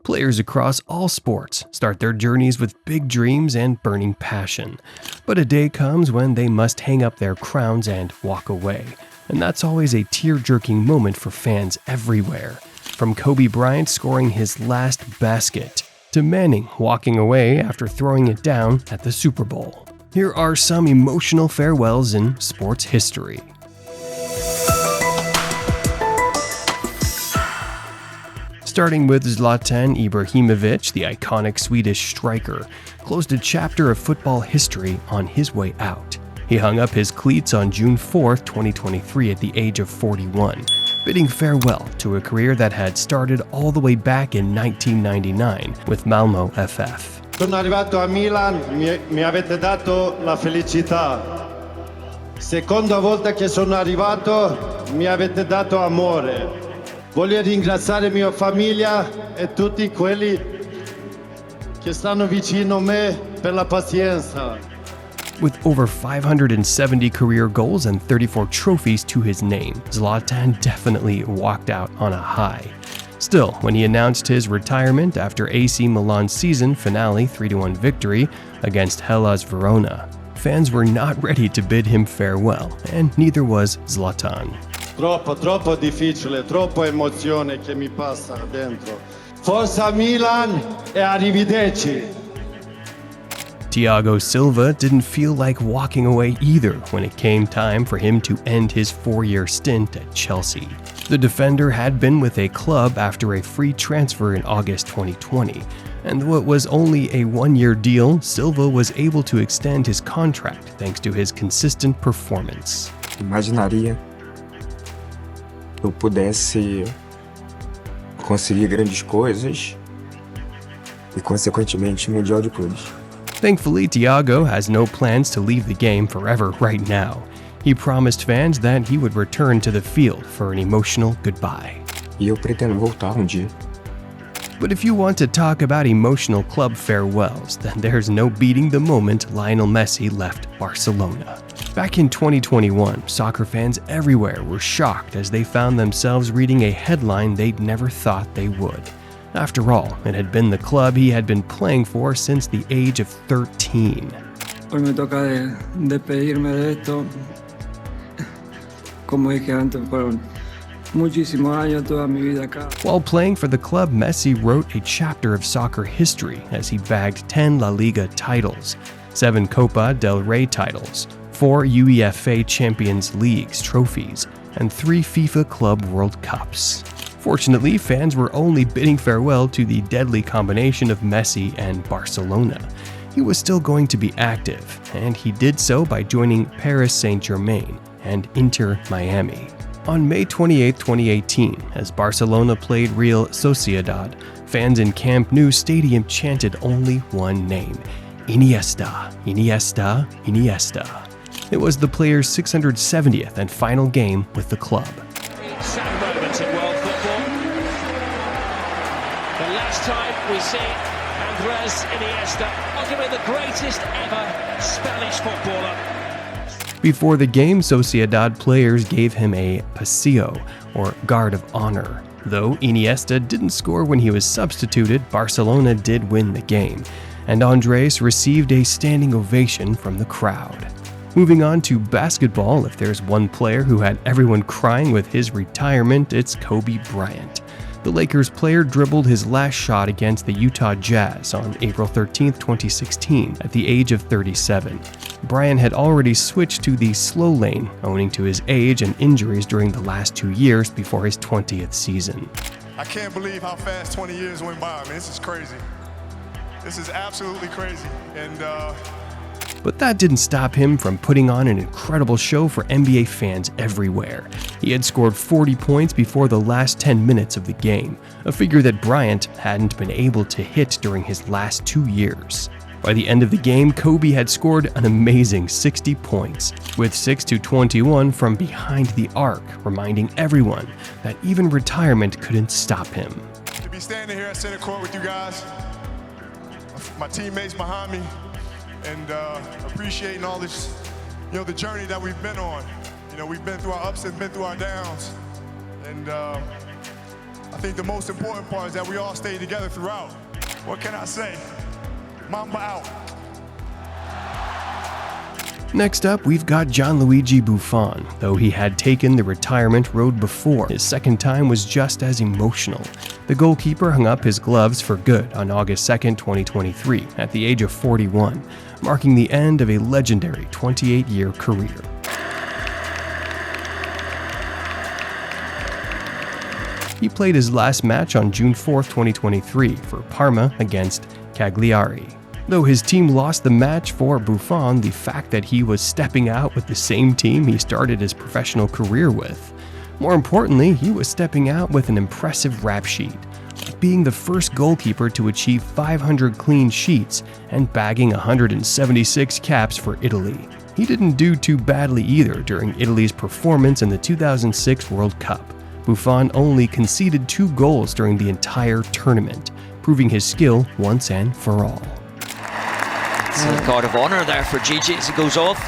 Players across all sports start their journeys with big dreams and burning passion. But a day comes when they must hang up their crowns and walk away. And that's always a tear-jerking moment for fans everywhere. From Kobe Bryant scoring his last basket to Manning walking away after throwing it down at the Super Bowl. Here are some emotional farewells in sports history. Starting with Zlatan Ibrahimovic, the iconic Swedish striker, closed a chapter of football history on his way out. He hung up his cleats on June 4, 2023 at the age of 41, bidding farewell to a career that had started all the way back in 1999 with Malmo FF. Sono arrivato a Milan, mi avete dato la felicità. Seconda volta che sono arrivato, mi avete dato amore. Voglio ringraziare mia famiglia e tutti quelli che stanno vicino a me per la pazienza. With over 570 career goals and 34 trophies to his name, Zlatan definitely walked out on a high. Still, when he announced his retirement after AC Milan's season finale 3-1 victory against Hellas Verona, fans were not ready to bid him farewell, and neither was Zlatan. Troppo difficile, troppa emozione che mi passa dentro. Forza Milan e arrivederci. Thiago Silva didn't feel like walking away either when it came time for him to end his 4-year stint at Chelsea. The defender had been with a club after a free transfer in August 2020, and what was only a 1-year deal, Silva was able to extend his contract thanks to his consistent performance. Imaginaria que eu pudesse conseguir grandes coisas e, consequentemente, Mundial de Clubes. Thankfully, Thiago has no plans to leave the game forever right now. He promised fans that he would return to the field for an emotional goodbye. E eu pretendo voltar dia. But if you want to talk about emotional club farewells, then there's no beating the moment Lionel Messi left Barcelona. Back in 2021, soccer fans everywhere were shocked as they found themselves reading a headline they'd never thought they would. After all, it had been the club he had been playing for since the age of 13. Hoy me toca despedirme de esto. Como dije antes, fueron muchísimos años, toda mi vida acá. While playing for the club, Messi wrote a chapter of soccer history as he bagged 10 La Liga titles, 7 Copa del Rey titles, 4 UEFA Champions Leagues trophies, and 3 FIFA Club World Cups. Fortunately, fans were only bidding farewell to the deadly combination of Messi and Barcelona. He was still going to be active, and he did so by joining Paris Saint-Germain and Inter Miami. On May 28, 2018, as Barcelona played Real Sociedad, fans in Camp Nou Stadium chanted only one name: Iniesta, Iniesta, Iniesta. It was the player's 670th and final game with the club. Sad moment in world football. The last time we see Andres Iniesta, arguably the greatest ever Spanish footballer. Before the game, Sociedad players gave him a paseo, or guard of honor. Though Iniesta didn't score when he was substituted, Barcelona did win the game, and Andres received a standing ovation from the crowd. Moving on to basketball, if there's one player who had everyone crying with his retirement, it's Kobe Bryant. The Lakers player dribbled his last shot against the Utah Jazz on April 13, 2016, at the age of 37. Bryant had already switched to the slow lane, owing to his age and injuries during the last 2 years before his 20th season. I can't believe how fast 20 years went by. I mean, this is crazy. This is absolutely crazy. But that didn't stop him from putting on an incredible show for NBA fans everywhere. He had scored 40 points before the last 10 minutes of the game, a figure that Bryant hadn't been able to hit during his last 2 years. By the end of the game, Kobe had scored an amazing 60 points, with 6-21 from behind the arc, reminding everyone that even retirement couldn't stop him. To be standing here at center court with you guys, my teammates behind me, and appreciating all this, the journey that we've been on. We've been through our ups and been through our downs. And I think the most important part is that we all stayed together throughout. What can I say? Mamba out. Next up, we've got Gianluigi Buffon. Though he had taken the retirement road before, his second time was just as emotional. The goalkeeper hung up his gloves for good on August 2, 2023, at the age of 41, marking the end of a legendary 28-year career. He played his last match on June 4, 2023, for Parma against Cagliari. Though his team lost the match, for Buffon, the fact that he was stepping out with the same team he started his professional career with. More importantly, he was stepping out with an impressive rap sheet, like being the first goalkeeper to achieve 500 clean sheets and bagging 176 caps for Italy. He didn't do too badly either during Italy's performance in the 2006 World Cup. Buffon only conceded 2 goals during the entire tournament, proving his skill once and for all. It's a guard of honour there for Gigi as he goes off.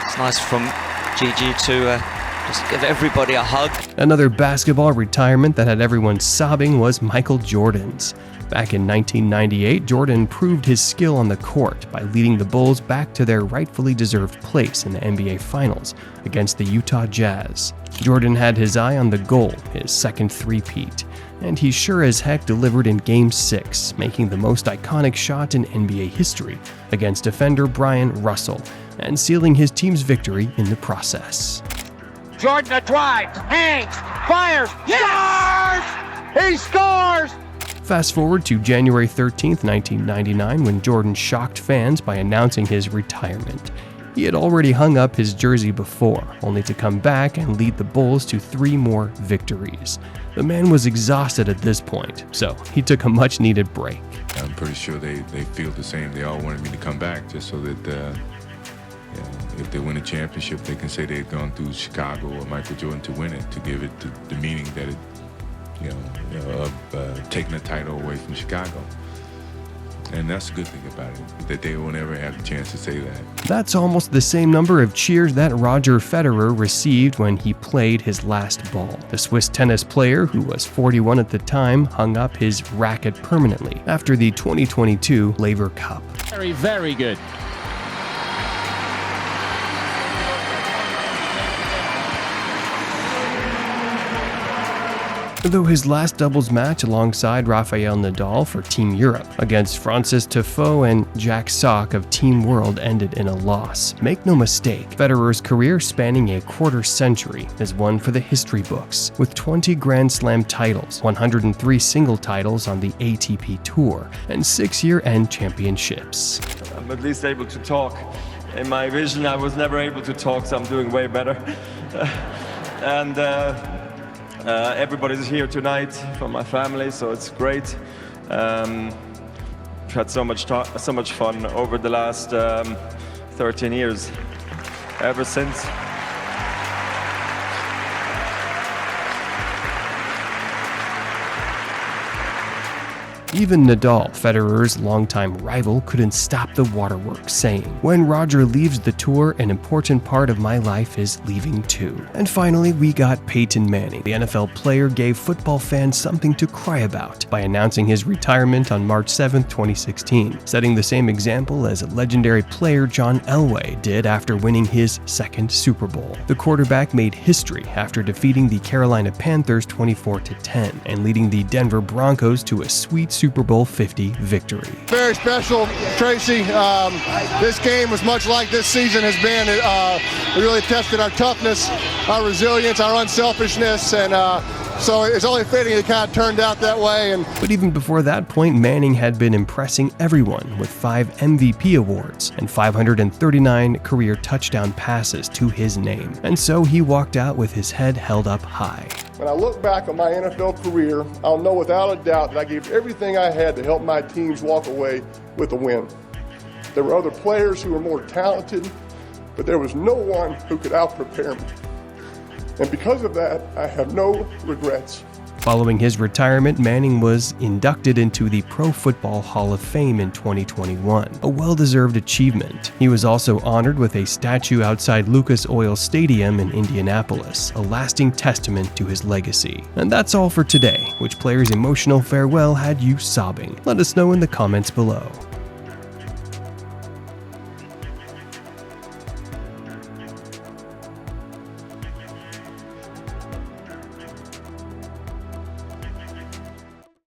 It's nice from Gigi to just give everybody a hug. Another basketball retirement that had everyone sobbing was Michael Jordan's. Back in 1998, Jordan proved his skill on the court by leading the Bulls back to their rightfully deserved place in the NBA Finals against the Utah Jazz. Jordan had his eye on the goal, his second three-peat, and he sure as heck delivered in Game 6, making the most iconic shot in NBA history against defender Brian Russell, and sealing his team's victory in the process. Jordan a drive, hangs, fires, scores! He scores! Fast forward to January 13th, 1999, when Jordan shocked fans by announcing his retirement. He had already hung up his jersey before, only to come back and lead the Bulls to 3 more victories. The man was exhausted at this point, so he took a much-needed break. I'm pretty sure they feel the same. They all wanted me to come back just so that if they win a championship, they can say they'd gone through Chicago or Michael Jordan to win it, to give it the meaning that it, of taking a title away from Chicago. And that's the good thing about it, that they will never have the chance to say that. That's almost the same number of cheers that Roger Federer received when he played his last ball. The Swiss tennis player, who was 41 at the time, hung up his racket permanently after the 2022 Laver Cup. Very, very good. Though his last doubles match alongside Rafael Nadal for Team Europe against Francis Tiafoe and Jack Sock of Team World ended in a loss. Make no mistake, Federer's career spanning a quarter century is one for the history books, with 20 Grand Slam titles, 103 single titles on the ATP Tour, and 6 year-end championships. I'm at least able to talk. In my vision, I was never able to talk, so I'm doing way better. Everybody's here tonight from my family, so it's great. We've had so much fun over the last 13 years, ever since. Even Nadal, Federer's longtime rival, couldn't stop the waterworks, saying, "When Roger leaves the tour, an important part of my life is leaving too." And finally, we got Peyton Manning. The NFL player gave football fans something to cry about by announcing his retirement on March 7, 2016, setting the same example as legendary player John Elway did after winning his second Super Bowl. The quarterback made history after defeating the Carolina Panthers 24-10 and leading the Denver Broncos to a sweet Super Bowl 50 victory. Very special, Tracy. This game was much like this season has been. We really tested our toughness, our resilience, our unselfishness, and so it's only fitting it kind of turned out that way. But even before that point, Manning had been impressing everyone with 5 MVP awards and 539 career touchdown passes to his name. And so he walked out with his head held up high. When I look back on my NFL career, I'll know without a doubt that I gave everything I had to help my teams walk away with a win. There were other players who were more talented, but there was no one who could out-prepare me. And because of that, I have no regrets. Following his retirement, Manning was inducted into the Pro Football Hall of Fame in 2021, a well-deserved achievement. He was also honored with a statue outside Lucas Oil Stadium in Indianapolis, a lasting testament to his legacy. And that's all for today. Which player's emotional farewell had you sobbing? Let us know in the comments below.